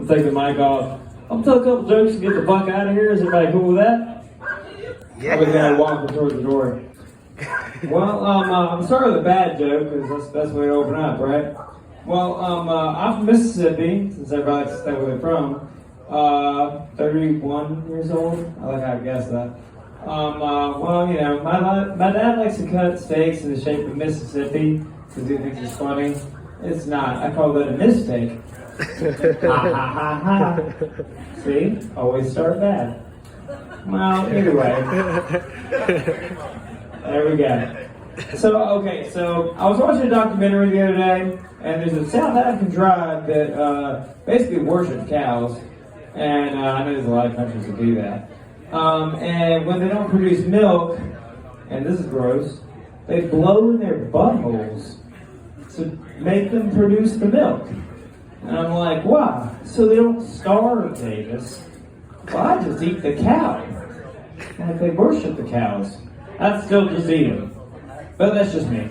Let's take the mic off. I'll tell a couple jokes and get the fuck out of here. Is everybody cool with that? Yeah. I was gonna walk towards the door. Well, I'm starting with a bad joke because that's the best way to open up, right? Well, I'm from Mississippi, since everybody likes to say where they're from. 31 years old. I like how I guessed that. Well, you know, my dad likes to cut steaks in the shape of Mississippi because he thinks it's funny. It's not. I call it a mistake. Ha ha ha ha. See? Always start bad. Well, anyway. There we go. So I was watching a documentary the other day, and there's a South African tribe that basically worships cows. And I know there's a lot of countries that do that. And when they don't produce milk, and this is gross, they blow in their buttholes to make them produce the milk. And I'm like, wow, so they don't starve Davis. Well, I just eat the cow. Like they worship the cows. I'd still just eat them. But that's just me.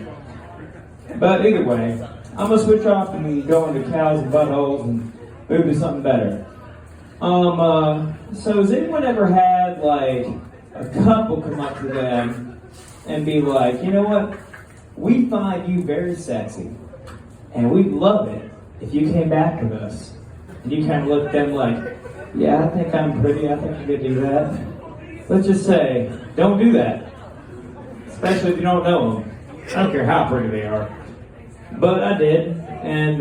But either way, I'm going to switch off and go into cows and buttholes and move to something better. So has anyone ever had like a couple come up to them and be like, you know what? We find you very sexy and we'd love it if you came back with us. And you kind of look at them like, yeah, I think I'm pretty, I think I could do that. Let's just say, don't do that. Especially if you don't know them. I don't care how pretty they are. But I did. And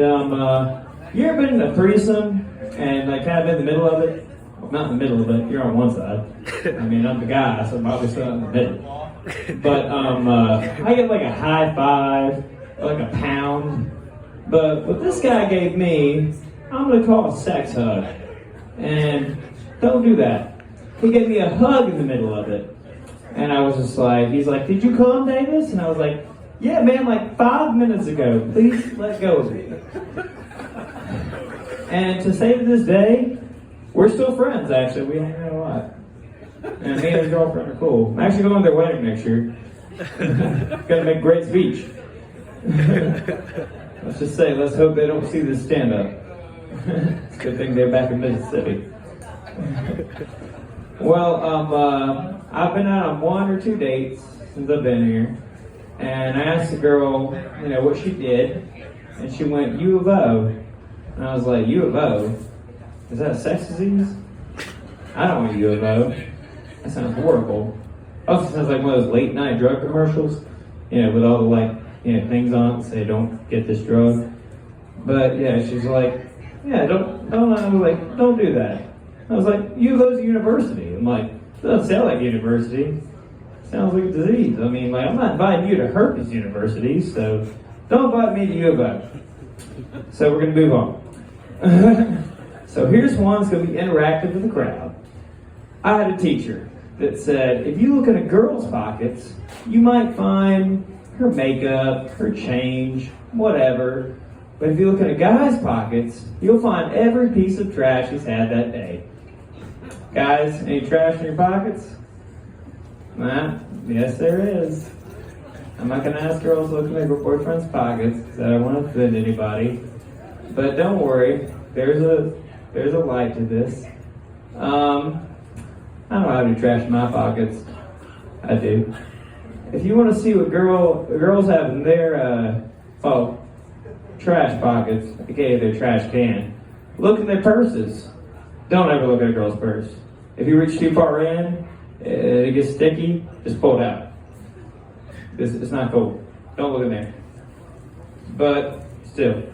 you ever been in a threesome and like kind of in the middle of it? Well, not in the middle of it, you're on one side. I mean, I'm the guy, so I'm obviously not in the middle. But I get like a high five, like a pound. But what this guy gave me, I'm going to call a sex hug. And don't do that. He gave me a hug in the middle of it. And I was just like, he's like, did you come, Davis? And I was like, yeah, man, like 5 minutes ago. Please let go of me. And to say to this day, we're still friends, actually. We hang out a lot. And me and his girlfriend are cool. I'm actually going to their wedding next year. Gonna make a great speech. Let's just say, let's hope they don't see this stand-up. It's a good thing they're back in Mississippi. Well, I've been out on 1 or 2 dates since I've been here. And I asked the girl, you know, what she did. And she went, U of O. And I was like, U of O? Is that a sex disease? I don't want U of O. That sounds horrible. Also sounds like one of those late night drug commercials, you know, with all the like, you know, things on it that say don't get this drug. But yeah, she's like, yeah, don't. I was like, don't do that. I was like, U of O's a university. I'm like, it doesn't sound like a university. It sounds like a disease. I mean, like, I'm not inviting you to herpes university, so don't invite me to U of O. So we're gonna move on. So here's one that's going to be interactive with the crowd. I had a teacher that said, if you look in a girl's pockets, you might find her makeup, her change, whatever. But if you look in a guy's pockets, you'll find every piece of trash he's had that day. Guys, any trash in your pockets? Yes, there is. I'm not going to ask girls to look in their boyfriend's pockets because I don't want to offend anybody. But don't worry, there's a light to this. I don't have any trash in my pockets. I do. If you want to see what girls have in their trash pockets, aka their trash can, look in their purses. Don't ever look at a girl's purse. If you reach too far in, it gets sticky, just pull it out. It's not cool. Don't look in there. But still.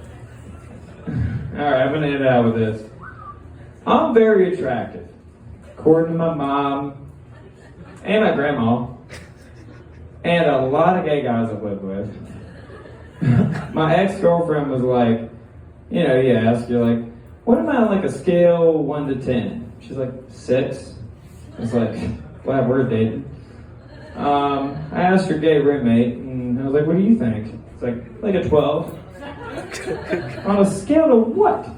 Alright, I'm going to end it out with this. I'm very attractive, according to my mom and my grandma, and a lot of gay guys I've lived with. My ex-girlfriend was like, you know, you ask, you're like, what am I on like a scale 1 to 10? She's like, 6. I was like, glad we're dating. I asked her gay roommate, and I was like, what do you think? It's like a 12. On a scale of what?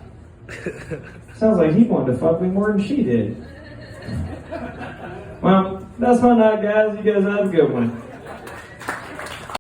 Sounds like he wanted to fuck me more than she did. Well, that's my night, guys. You guys have a good one.